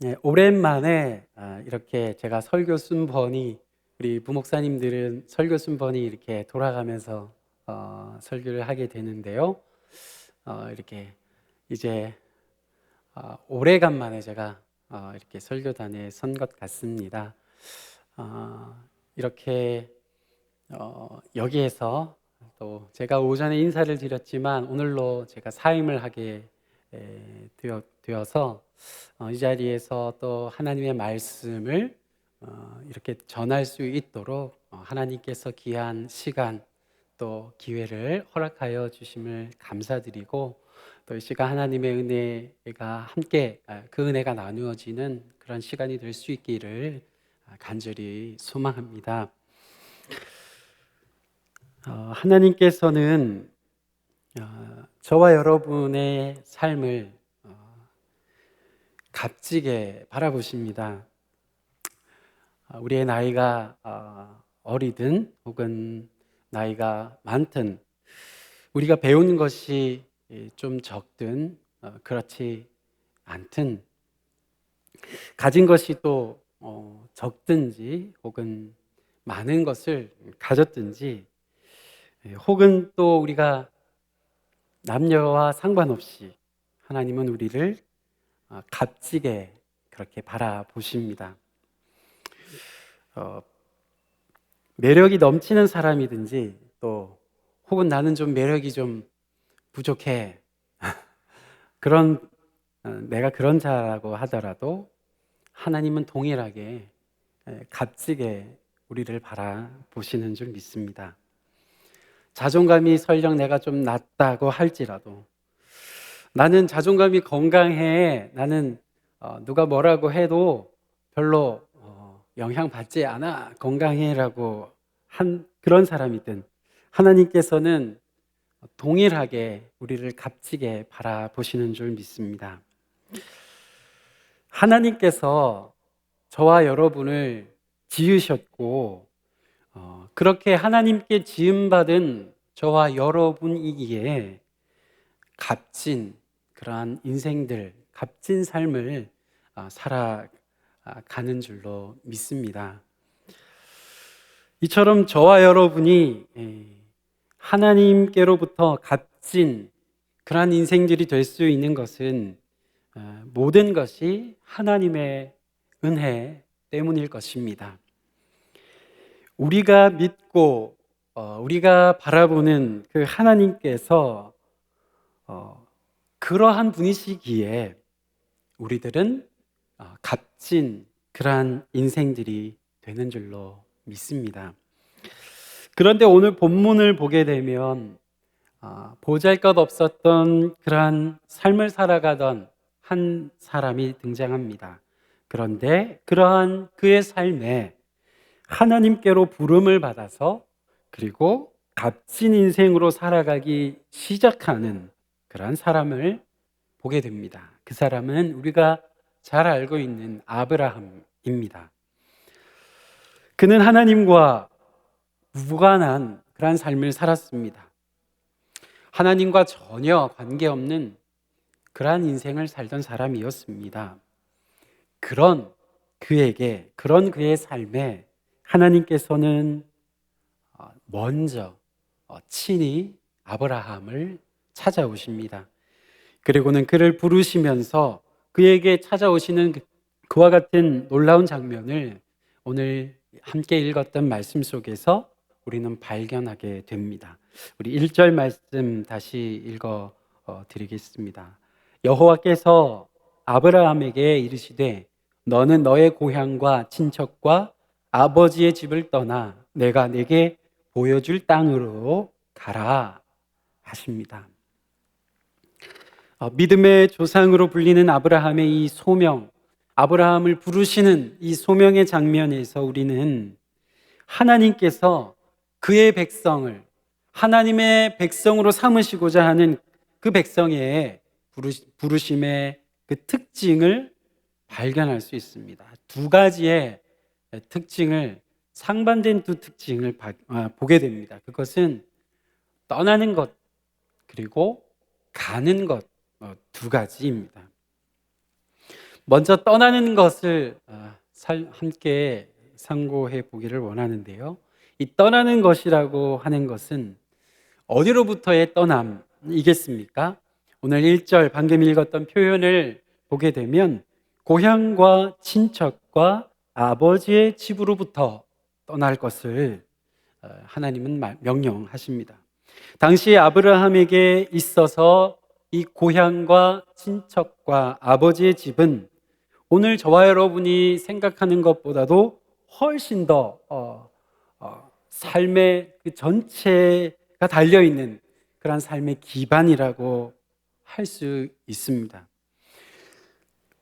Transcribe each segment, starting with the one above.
네, 오랜만에 이렇게 제가 설교 순번이 우리 부목사님들은 설교 순번이 이렇게 돌아가면서 설교를 하게 되는데요. 이렇게 이제 오래간만에 제가 이렇게 설교단에 선 것 같습니다. 이렇게 여기에서 또 제가 오전에 인사를 드렸지만 오늘로 제가 사임을 하게 되어서 이 자리에서 또 하나님의 말씀을 이렇게 전할 수 있도록 하나님께서 귀한 시간 또 기회를 허락하여 주심을 감사드리고, 또 이 시간 하나님의 은혜가 함께 그 은혜가 나누어지는 그런 시간이 될 수 있기를 간절히 소망합니다. 하나님께서는 저와 여러분의 삶을 값지게 바라보십니다. 우리의 나이가 어리든 혹은 나이가 많든, 우리가 배운 것이 좀 적든 그렇지 않든, 가진 것이 또 적든지 혹은 많은 것을 가졌든지, 혹은 또 우리가 남녀와 상관없이 하나님은 우리를 값지게 그렇게 바라보십니다. 매력이 넘치는 사람이든지, 또 혹은 나는 좀 매력이 좀 부족해, 그런 내가 그런 자라고 하더라도 하나님은 동일하게 값지게 우리를 바라보시는 줄 믿습니다. 자존감이 설령 내가 좀 낮다고 할지라도, 나는 자존감이 건강해, 나는 누가 뭐라고 해도 별로 영향받지 않아, 건강해라고 한 그런 사람이든, 하나님께서는 동일하게 우리를 값지게 바라보시는 줄 믿습니다. 하나님께서 저와 여러분을 지으셨고, 그렇게 하나님께 지음받은 저와 여러분이기에 값진 그러한 인생들, 값진 삶을 살아가는 줄로 믿습니다. 이처럼 저와 여러분이 하나님께로부터 값진 그러한 인생들이 될 수 있는 것은 모든 것이 하나님의 은혜 때문일 것입니다. 우리가 믿고 우리가 바라보는 그 하나님께서 그러한 분이시기에 우리들은 값진 그러한 인생들이 되는 줄로 믿습니다. 그런데 오늘 본문을 보게 되면 보잘것없었던 그러한 삶을 살아가던 한 사람이 등장합니다. 그런데 그러한 그의 삶에 하나님께로 부름을 받아서, 그리고 값진 인생으로 살아가기 시작하는 그러한 사람을 보게 됩니다. 그 사람은 우리가 잘 알고 있는 아브라함입니다. 그는 하나님과 무관한 그러한 삶을 살았습니다. 하나님과 전혀 관계없는 그러한 인생을 살던 사람이었습니다. 그런 그의 삶에 하나님께서는 먼저 친히 아브라함을 찾아오십니다. 그리고는 그를 부르시면서 그에게 찾아오시는 그와 같은 놀라운 장면을 오늘 함께 읽었던 말씀 속에서 우리는 발견하게 됩니다. 우리 1절 말씀 다시 읽어 드리겠습니다. 여호와께서 아브라함에게 이르시되 너는 너의 고향과 친척과 아버지의 집을 떠나 내가 네게 보여줄 땅으로 가라 하십니다. 믿음의 조상으로 불리는 아브라함의 이 소명, 아브라함을 부르시는 이 소명의 장면에서 우리는 하나님께서 그의 백성을 하나님의 백성으로 삼으시고자 하는 그 백성의 부르심의 그 특징을 발견할 수 있습니다. 두 가지의 특징을, 상반된 두 특징을 보게 됩니다. 그것은 떠나는 것, 그리고 가는 것, 두 가지입니다. 먼저 떠나는 것을 함께 상고해 보기를 원하는데요. 이 떠나는 것이라고 하는 것은 어디로부터의 떠남이겠습니까? 오늘 1절 방금 읽었던 표현을 보게 되면 고향과 친척과 아버지의 집으로부터 떠날 것을 하나님은 명령하십니다. 당시 아브라함에게 있어서 이 고향과 친척과 아버지의 집은 오늘 저와 여러분이 생각하는 것보다도 훨씬 더 삶의 그 전체가 달려있는 그런 삶의 기반이라고 할 수 있습니다.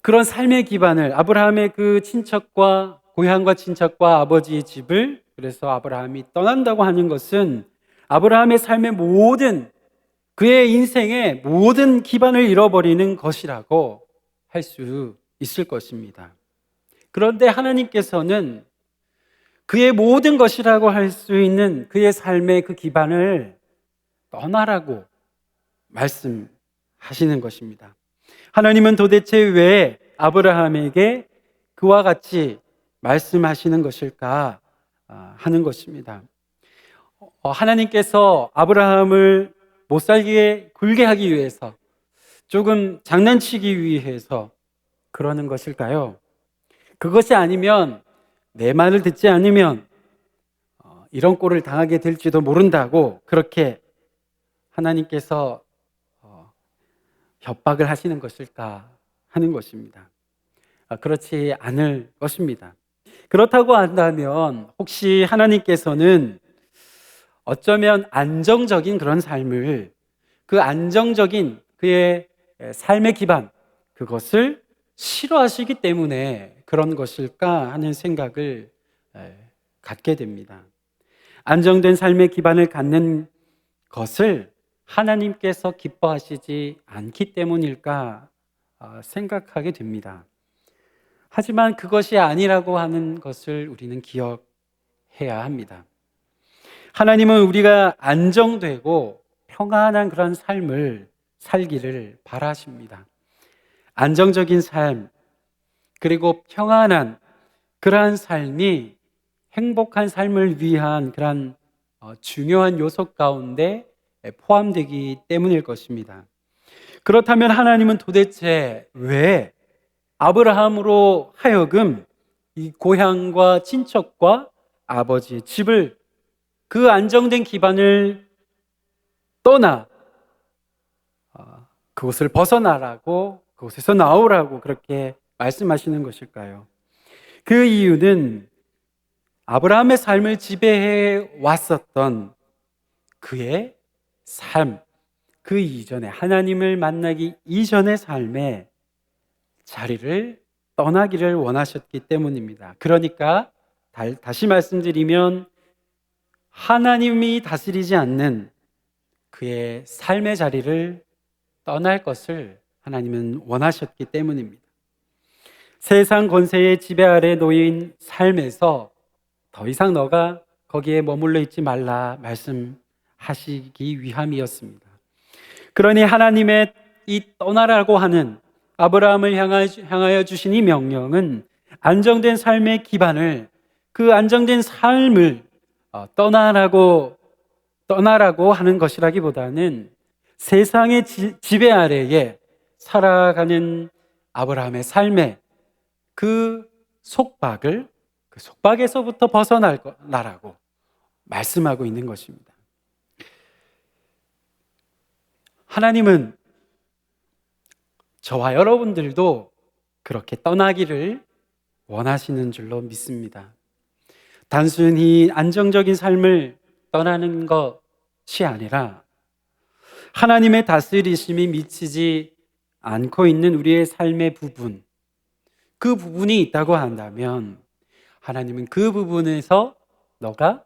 그런 삶의 기반을 아브라함의 그 친척과 고향과 친척과 아버지의 집을, 그래서 아브라함이 떠난다고 하는 것은 아브라함의 삶의 모든, 그의 인생의 모든 기반을 잃어버리는 것이라고 할 수 있을 것입니다. 그런데 하나님께서는 그의 모든 것이라고 할 수 있는 그의 삶의 그 기반을 떠나라고 말씀하시는 것입니다. 하나님은 도대체 왜 아브라함에게 그와 같이 말씀하시는 것일까 하는 것입니다. 하나님께서 아브라함을 못 살게 굴게 하기 위해서, 조금 장난치기 위해서 그러는 것일까요? 그것이 아니면, 내 말을 듣지 않으면 이런 꼴을 당하게 될지도 모른다고 그렇게 하나님께서 협박을 하시는 것일까 하는 것입니다. 그렇지 않을 것입니다. 그렇다고 한다면 혹시 하나님께서는 어쩌면 안정적인 그런 삶을, 그 안정적인 그의 삶의 기반, 그것을 싫어하시기 때문에 그런 것일까 하는 생각을 갖게 됩니다. 안정된 삶의 기반을 갖는 것을 하나님께서 기뻐하시지 않기 때문일까 생각하게 됩니다. 하지만 그것이 아니라고 하는 것을 우리는 기억해야 합니다. 하나님은 우리가 안정되고 평안한 그런 삶을 살기를 바라십니다. 안정적인 삶, 그리고 평안한 그러한 삶이 행복한 삶을 위한 그런 중요한 요소 가운데 포함되기 때문일 것입니다. 그렇다면 하나님은 도대체 왜 아브라함으로 하여금 이 고향과 친척과 아버지의 집을, 그 안정된 기반을 떠나 그곳을 벗어나라고, 그곳에서 나오라고 그렇게 말씀하시는 것일까요? 그 이유는 아브라함의 삶을 지배해 왔었던 그의 삶, 그 이전에, 하나님을 만나기 이전의 삶의 자리를 떠나기를 원하셨기 때문입니다. 그러니까 다시 말씀드리면 하나님이 다스리지 않는 그의 삶의 자리를 떠날 것을 하나님은 원하셨기 때문입니다. 세상 권세의 지배 아래 놓인 삶에서 더 이상 너가 거기에 머물러 있지 말라 말씀하시기 위함이었습니다. 그러니 하나님의 이 떠나라고 하는 아브라함을 향하여 주신 이 명령은 안정된 삶의 기반을, 그 안정된 삶을 떠나라고 하는 것이라기보다는 세상의 지배 아래에 살아가는 아브라함의 삶의 그 속박에서부터 벗어나라고 말씀하고 있는 것입니다. 하나님은 저와 여러분들도 그렇게 떠나기를 원하시는 줄로 믿습니다. 단순히 안정적인 삶을 떠나는 것이 아니라 하나님의 다스리심이 미치지 않고 있는 우리의 삶의 부분, 그 부분이 있다고 한다면 하나님은 그 부분에서 너가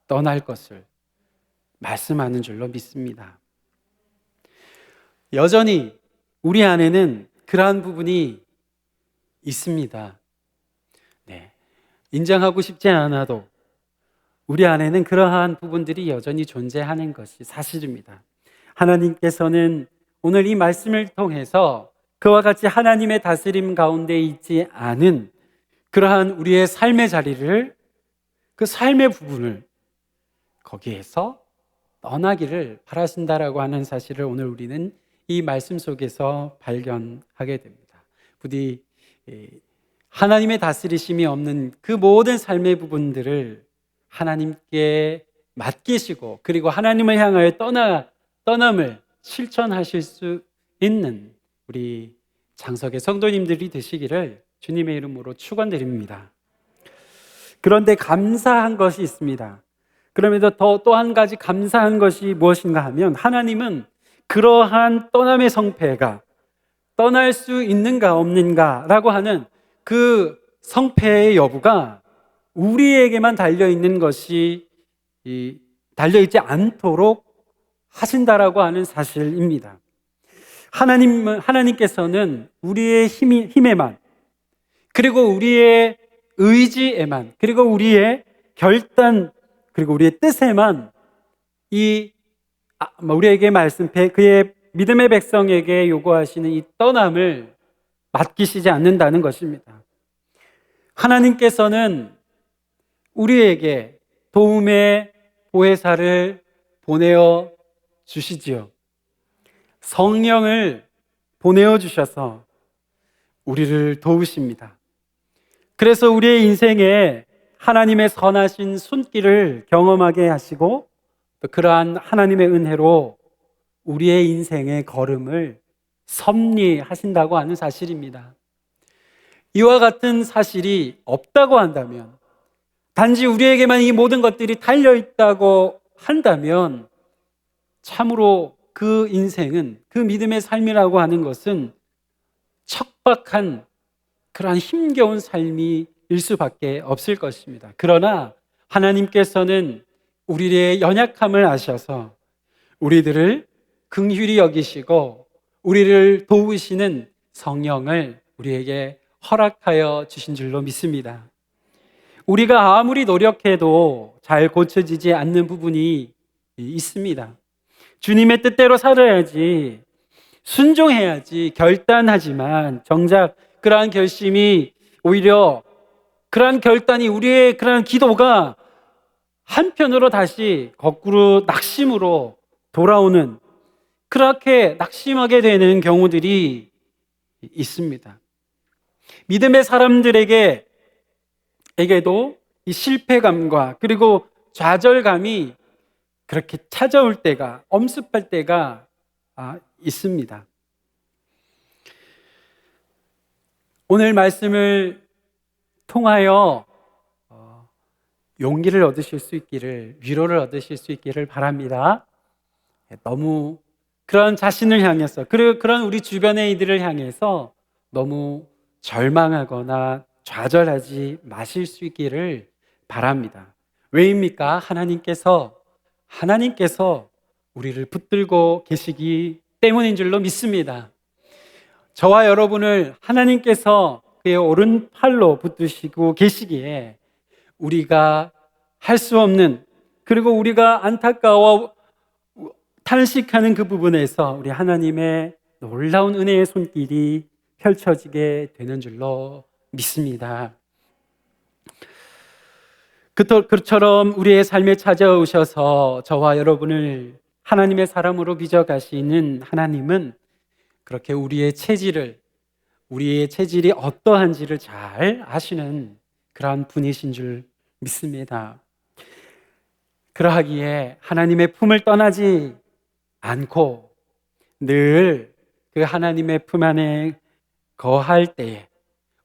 떠날 것을 말씀하는 줄로 믿습니다. 여전히 우리 안에는 그러한 부분이 있습니다. 인정하고 싶지 않아도 우리 안에는 그러한 부분들이 여전히 존재하는 것이 사실입니다. 하나님께서는 오늘 이 말씀을 통해서 그와 같이 하나님의 다스림 가운데 있지 않은 그러한 우리의 삶의 자리를, 그 삶의 부분을 거기에서 떠나기를 바라신다라고 하는 사실을 오늘 우리는 이 말씀 속에서 발견하게 됩니다. 부디 하나님의 다스리심이 없는 그 모든 삶의 부분들을 하나님께 맡기시고, 그리고 하나님을 향하여 떠남을 실천하실 수 있는 우리 장석의 성도님들이 되시기를 주님의 이름으로 축원드립니다. 그런데 감사한 것이 있습니다. 그러면서 또 한 가지 감사한 것이 무엇인가 하면, 하나님은 그러한 떠남의 성패가 떠날 수 있는가 없는가라고 하는 그 성패의 여부가 우리에게만 달려있는 것이 달려있지 않도록 하신다라고 하는 사실입니다. 하나님께서는 우리의 힘에만, 그리고 우리의 의지에만, 그리고 우리의 결단, 그리고 우리의 뜻에만 우리에게 그의 믿음의 백성에게 요구하시는 이 떠남을 맡기시지 않는다는 것입니다. 하나님께서는 우리에게 도움의 보혜사를 보내어 주시지요. 성령을 보내어 주셔서 우리를 도우십니다. 그래서 우리의 인생에 하나님의 선하신 손길을 경험하게 하시고, 또 그러한 하나님의 은혜로 우리의 인생의 걸음을 섭리하신다고 하는 사실입니다. 이와 같은 사실이 없다고 한다면, 단지 우리에게만 이 모든 것들이 달려있다고 한다면, 참으로 그 인생은, 그 믿음의 삶이라고 하는 것은 척박한 그러한 힘겨운 삶일 수밖에 없을 것입니다. 그러나 하나님께서는 우리의 연약함을 아셔서 우리들을 긍휼히 여기시고 우리를 도우시는 성령을 우리에게 허락하여 주신 줄로 믿습니다. 우리가 아무리 노력해도 잘 고쳐지지 않는 부분이 있습니다. 주님의 뜻대로 살아야지, 순종해야지 결단하지만, 정작 그러한 결심이 오히려, 그러한 결단이, 우리의 그러한 기도가 한편으로 다시 거꾸로 낙심으로 돌아오는, 그렇게 낙심하게 되는 경우들이 있습니다. 믿음의 사람들에게도 이 실패감과 그리고 좌절감이 그렇게 찾아올 때가, 엄습할 때가 있습니다. 오늘 말씀을 통하여 용기를 얻으실 수 있기를, 위로를 얻으실 수 있기를 바랍니다. 너무 그런 자신을 향해서, 그리고 그런 우리 주변의 이들을 향해서 너무 절망하거나 좌절하지 마실 수 있기를 바랍니다. 왜입니까? 하나님께서 우리를 붙들고 계시기 때문인 줄로 믿습니다. 저와 여러분을 하나님께서 그의 오른팔로 붙드시고 계시기에 우리가 할 수 없는, 그리고 우리가 안타까워 탄식하는 그 부분에서 우리 하나님의 놀라운 은혜의 손길이 펼쳐지게 되는 줄로 믿습니다. 그처럼 우리의 삶에 찾아오셔서 저와 여러분을 하나님의 사람으로 빚어가시는 하나님은 그렇게 우리의 체질이 어떠한지를 잘 아시는 그러한 분이신 줄 믿습니다. 그러하기에 하나님의 품을 떠나지 않고 늘 그 하나님의 품 안에 거할 때에,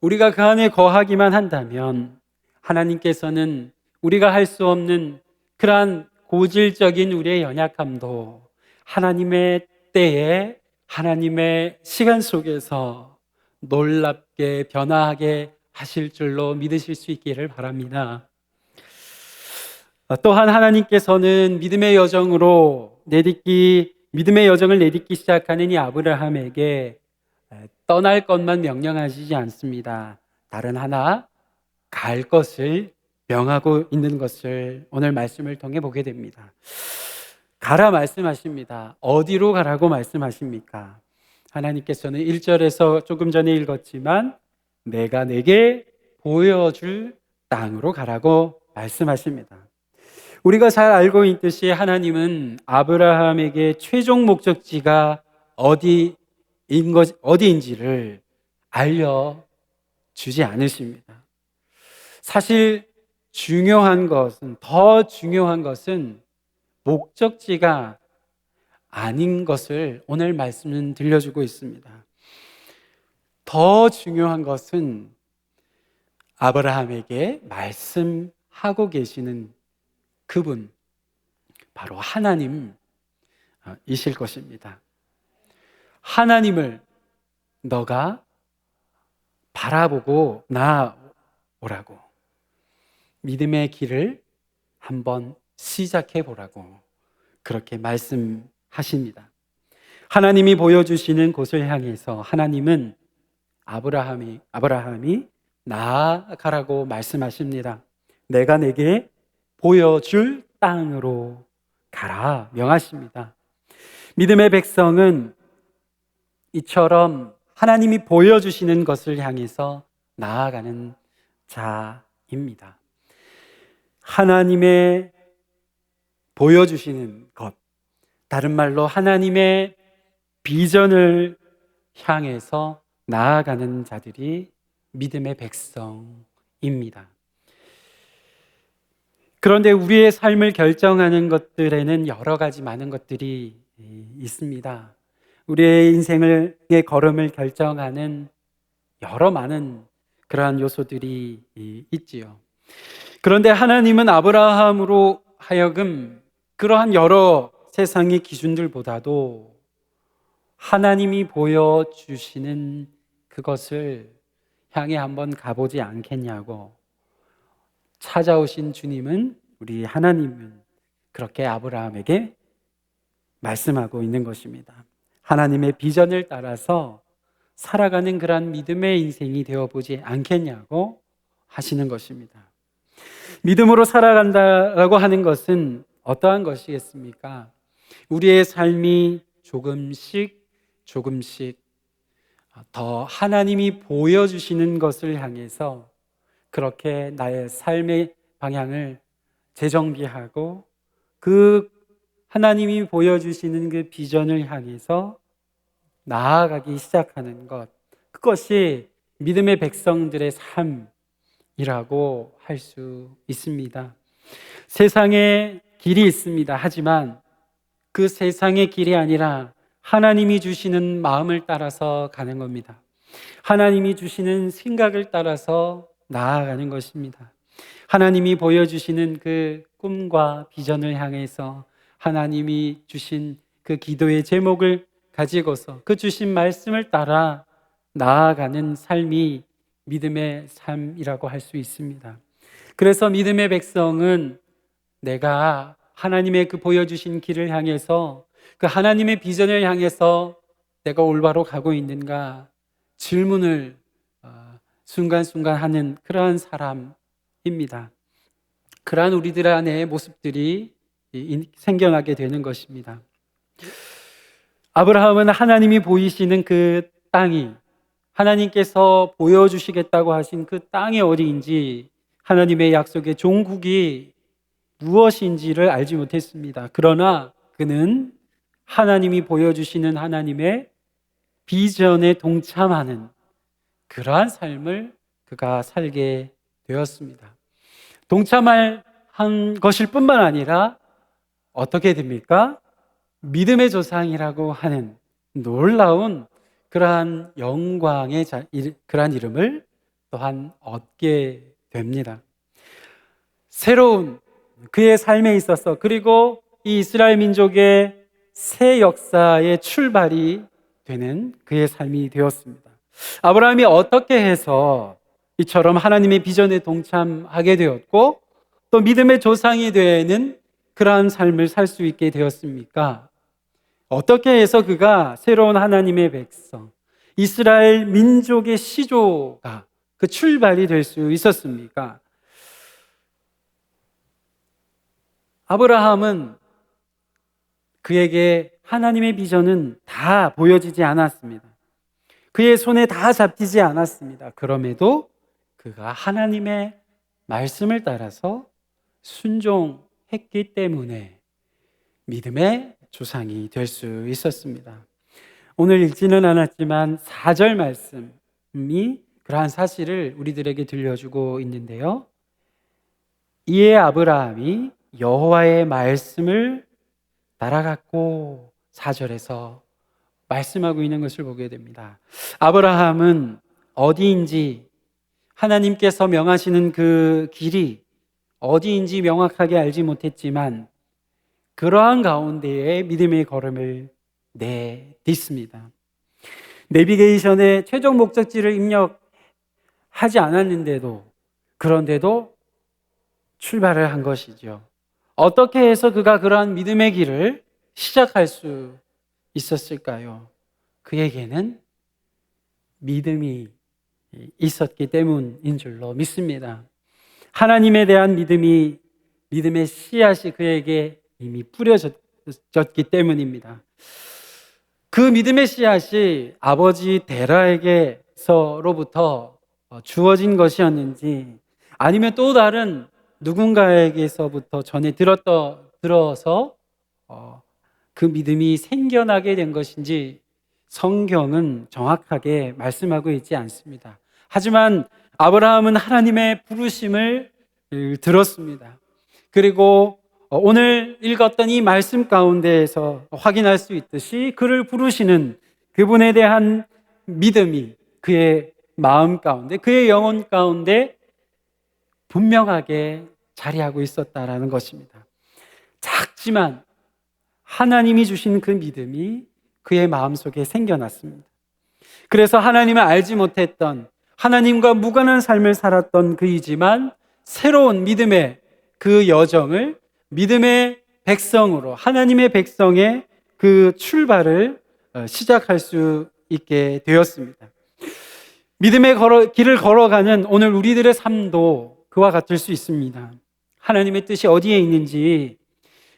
우리가 그 안에 거하기만 한다면 하나님께서는 우리가 할 수 없는 그러한 고질적인 우리의 연약함도 하나님의 때에, 하나님의 시간 속에서 놀랍게 변화하게 하실 줄로 믿으실 수 있기를 바랍니다. 또한 하나님께서는 믿음의 여정을 내딛기 시작하는 이 아브라함에게 떠날 것만 명령하시지 않습니다. 다른 하나 갈 것을 명하고 있는 것을 오늘 말씀을 통해 보게 됩니다. 가라 말씀하십니다. 어디로 가라고 말씀하십니까? 하나님께서는 1절에서 조금 전에 읽었지만 내가 내게 보여줄 땅으로 가라고 말씀하십니다. 우리가 잘 알고 있듯이 하나님은 아브라함에게 최종 목적지가 어디인지를 알려주지 않으십니다. 사실 더 중요한 것은 목적지가 아닌 것을 오늘 말씀은 들려주고 있습니다. 더 중요한 것은 아브라함에게 말씀하고 계시는 그분, 바로 하나님이실 것입니다. 하나님을 너가 바라보고 나오라고, 믿음의 길을 한번 시작해 보라고 그렇게 말씀하십니다. 하나님이 보여주시는 곳을 향해서 하나님은 아브라함이 나아가라고 말씀하십니다. 내가 내게 보여줄 땅으로 가라 명하십니다. 믿음의 백성은 이처럼 하나님이 보여주시는 것을 향해서 나아가는 자입니다. 하나님의 보여주시는 것, 다른 말로 하나님의 비전을 향해서 나아가는 자들이 믿음의 백성입니다. 그런데 우리의 삶을 결정하는 것들에는 여러 가지 많은 것들이 있습니다. 우리의 인생의 걸음을 결정하는 여러 많은 그러한 요소들이 있지요. 그런데 하나님은 아브라함으로 하여금 그러한 여러 세상의 기준들보다도 하나님이 보여주시는 그것을 향해 한번 가보지 않겠냐고 찾아오신 주님은, 우리 하나님은 그렇게 아브라함에게 말씀하고 있는 것입니다. 하나님의 비전을 따라서 살아가는 그러한 믿음의 인생이 되어보지 않겠냐고 하시는 것입니다. 믿음으로 살아간다라고 하는 것은 어떠한 것이겠습니까? 우리의 삶이 조금씩 더 하나님이 보여주시는 것을 향해서 그렇게 나의 삶의 방향을 재정비하고 그 하나님이 보여주시는 그 비전을 향해서 나아가기 시작하는 것, 그것이 믿음의 백성들의 삶이라고 할 수 있습니다. 세상에 길이 있습니다. 하지만 그 세상의 길이 아니라 하나님이 주시는 마음을 따라서 가는 겁니다. 하나님이 주시는 생각을 따라서 나아가는 것입니다. 하나님이 보여주시는 그 꿈과 비전을 향해서 하나님이 주신 그 기도의 제목을 가지고서 그 주신 말씀을 따라 나아가는 삶이 믿음의 삶이라고 할 수 있습니다. 그래서 믿음의 백성은 내가 하나님의 그 보여주신 길을 향해서, 그 하나님의 비전을 향해서 내가 올바로 가고 있는가 질문을 순간순간 하는 그러한 사람입니다. 그러한 우리들 안의 모습들이 생겨나게 되는 것입니다. 아브라함은 하나님이 보이시는 그 땅이, 하나님께서 보여주시겠다고 하신 그 땅이 어디인지, 하나님의 약속의 종국이 무엇인지를 알지 못했습니다. 그러나 그는 하나님이 보여주시는 하나님의 비전에 동참하는 그러한 삶을 그가 살게 되었습니다. 동참할 한 것일 뿐만 아니라 어떻게 됩니까? 믿음의 조상이라고 하는 놀라운 그러한 영광의 그러한 이름을 또한 얻게 됩니다. 새로운 그의 삶에 있어서, 그리고 이 이스라엘 민족의 새 역사의 출발이 되는 그의 삶이 되었습니다. 아브라함이 어떻게 해서 이처럼 하나님의 비전에 동참하게 되었고 또 믿음의 조상이 되는 그러한 삶을 살 수 있게 되었습니까? 어떻게 해서 그가 새로운 하나님의 백성, 이스라엘 민족의 시조가 그 출발이 될 수 있었습니까? 아브라함은 그에게 하나님의 비전은 다 보여지지 않았습니다. 그의 손에 다 잡히지 않았습니다. 그럼에도 그가 하나님의 말씀을 따라서 순종했기 때문에 믿음의 조상이 될 수 있었습니다. 오늘 읽지는 않았지만 4절 말씀이 그러한 사실을 우리들에게 들려주고 있는데요. 이에 아브라함이 여호와의 말씀을 따라갔고 4절에서 말씀하고 있는 것을 보게 됩니다. 아브라함은 어디인지 하나님께서 명하시는 그 길이 어디인지 명확하게 알지 못했지만 그러한 가운데에 믿음의 걸음을 내딛습니다. 내비게이션에 최종 목적지를 입력하지 않았는데도 그런데도 출발을 한 것이죠. 어떻게 해서 그가 그러한 믿음의 길을 시작할 수 있었을까요? 그에게는 믿음이 있었기 때문인 줄로 믿습니다. 하나님에 대한 믿음의 씨앗이 그에게 이미 뿌려졌기 때문입니다. 그 믿음의 씨앗이 아버지 데라에게서로부터 주어진 것이었는지 아니면 또 다른 누군가에게서부터 전에 들어서 그 믿음이 생겨나게 된 것인지 성경은 정확하게 말씀하고 있지 않습니다. 하지만 아브라함은 하나님의 부르심을 들었습니다. 그리고 오늘 읽었던 이 말씀 가운데에서 확인할 수 있듯이 그를 부르시는 그분에 대한 믿음이 그의 마음 가운데, 그의 영혼 가운데 분명하게 자리하고 있었다라는 것입니다. 작지만 하나님이 주신 그 믿음이 그의 마음속에 생겨났습니다. 그래서 하나님을 알지 못했던, 하나님과 무관한 삶을 살았던 그이지만 새로운 믿음의 그 여정을 믿음의 백성으로, 하나님의 백성의 그 출발을 시작할 수 있게 되었습니다. 믿음의 길을 걸어가는 오늘 우리들의 삶도 그와 같을 수 있습니다. 하나님의 뜻이 어디에 있는지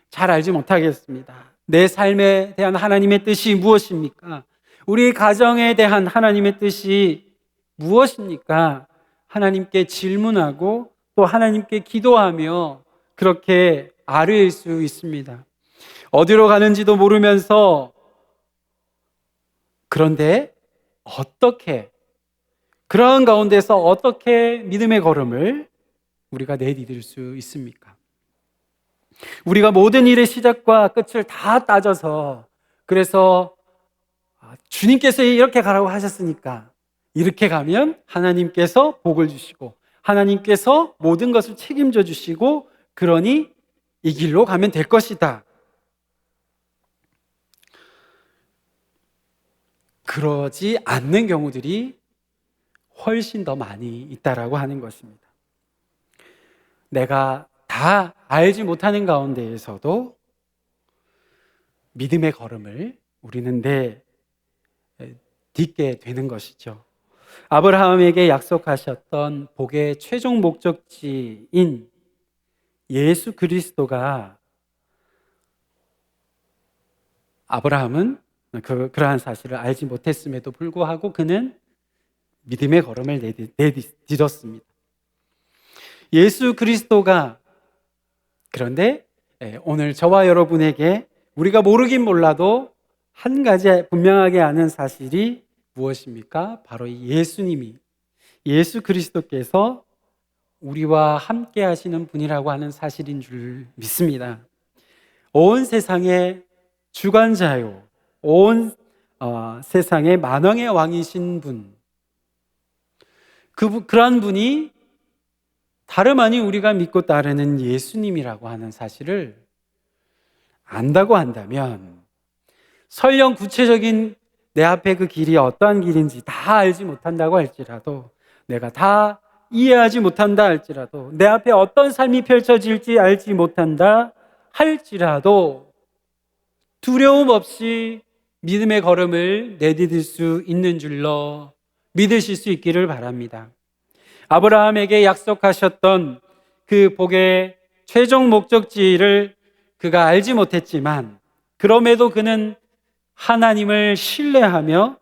잘 알지 못하겠습니다. 내 삶에 대한 하나님의 뜻이 무엇입니까? 우리 가정에 대한 하나님의 뜻이 무엇입니까? 하나님께 질문하고 또 하나님께 기도하며 그렇게 아뢰일 수 있습니다. 어디로 가는지도 모르면서, 그런데 그러한 가운데서 어떻게 믿음의 걸음을 우리가 내디딜 수 있습니까? 우리가 모든 일의 시작과 끝을 다 따져서, 그래서 주님께서 이렇게 가라고 하셨으니까 이렇게 가면 하나님께서 복을 주시고 하나님께서 모든 것을 책임져 주시고 그러니 이 길로 가면 될 것이다. 그러지 않는 경우들이 훨씬 더 많이 있다라고 하는 것입니다. 내가 다 알지 못하는 가운데에서도 믿음의 걸음을 우리는 내딛게 되는 것이죠. 아브라함에게 약속하셨던 복의 최종 목적지인 예수 그리스도가, 아브라함은 그러한 사실을 알지 못했음에도 불구하고 그는 믿음의 걸음을 내딛었습니다. 예수 그리스도가, 그런데 오늘 저와 여러분에게 우리가 모르긴 몰라도 한 가지 분명하게 아는 사실이 무엇입니까? 바로 이 예수 그리스도께서 우리와 함께 하시는 분이라고 하는 사실인 줄 믿습니다. 온 세상의 주관자요, 온 세상의 만왕의 왕이신 분, 그러한 분이 다름 아닌 우리가 믿고 따르는 예수님이라고 하는 사실을 안다고 한다면, 설령 구체적인 내 앞에 그 길이 어떠한 길인지 다 알지 못한다고 할지라도, 내가 다 이해하지 못한다 할지라도, 내 앞에 어떤 삶이 펼쳐질지 알지 못한다 할지라도 두려움 없이 믿음의 걸음을 내디딜 수 있는 줄로 믿으실 수 있기를 바랍니다. 아브라함에게 약속하셨던 그 복의 최종 목적지를 그가 알지 못했지만, 그럼에도 그는 하나님을 신뢰하며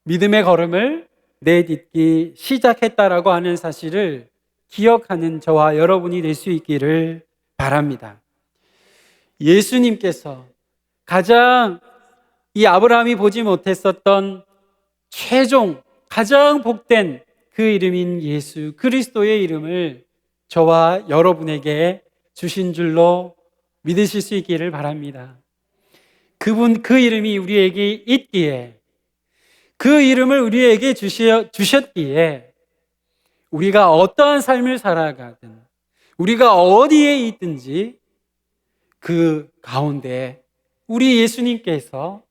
믿음의 걸음을 내딛기 시작했다라고 하는 사실을 기억하는 저와 여러분이 될 수 있기를 바랍니다. 예수님께서 가장 이 아브라함이 보지 못했었던 최종 가장 복된 그 이름인 예수 그리스도의 이름을 저와 여러분에게 주신 줄로 믿으실 수 있기를 바랍니다. 그분 그 이름이 우리에게 있기에, 그 이름을 우리에게 주셨기에 우리가 어떠한 삶을 살아가든, 우리가 어디에 있든지 그 가운데 우리 예수님께서,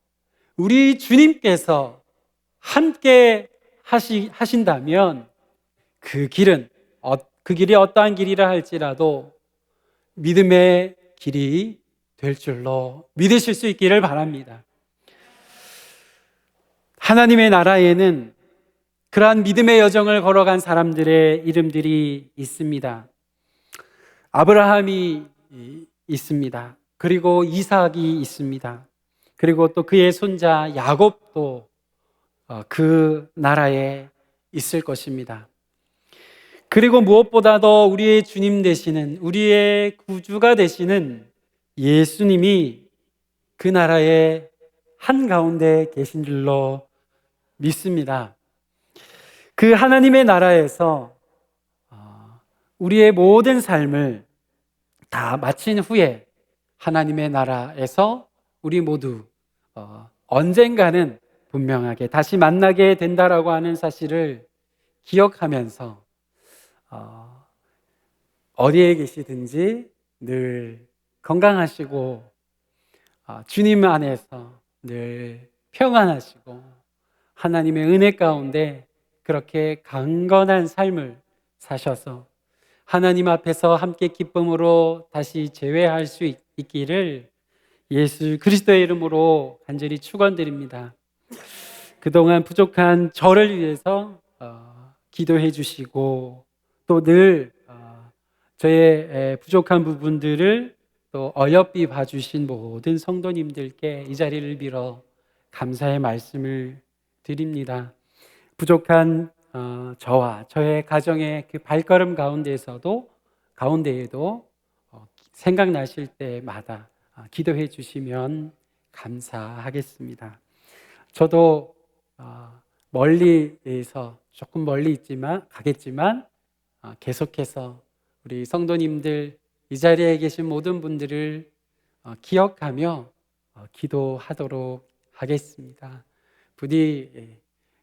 우리 주님께서 함께 하신다면 그 길이 어떠한 길이라 할지라도 믿음의 길이 될 줄로 믿으실 수 있기를 바랍니다. 하나님의 나라에는 그러한 믿음의 여정을 걸어간 사람들의 이름들이 있습니다. 아브라함이 있습니다. 그리고 이삭이 있습니다. 그리고 또 그의 손자 야곱도 그 나라에 있을 것입니다. 그리고 무엇보다도 우리의 주님 되시는, 우리의 구주가 되시는 예수님이 그 나라의 한가운데 계신 줄로 믿습니다. 그 하나님의 나라에서 우리의 모든 삶을 다 마친 후에 하나님의 나라에서 우리 모두 언젠가는 분명하게 다시 만나게 된다라고 하는 사실을 기억하면서 어디에 계시든지 늘 건강하시고 주님 안에서 늘 평안하시고 하나님의 은혜 가운데 그렇게 강건한 삶을 사셔서 하나님 앞에서 함께 기쁨으로 다시 재회할 수 있기를 예수 그리스도의 이름으로 간절히 축원드립니다. 그동안 부족한 저를 위해서 기도해 주시고 또 늘 저의 부족한 부분들을 또 어여삐 봐주신 모든 성도님들께 이 자리를 빌어 감사의 말씀을 드립니다. 부족한 저와 저의 가정의 그 발걸음 가운데에도 생각나실 때마다 기도해 주시면 감사하겠습니다. 저도 멀리에서 조금 멀리 가겠지만 계속해서 우리 성도님들 이 자리에 계신 모든 분들을 기억하며 기도하도록 하겠습니다. 부디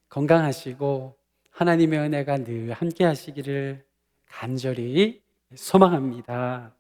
건강하시고 하나님의 은혜가 늘 함께 하시기를 간절히 소망합니다.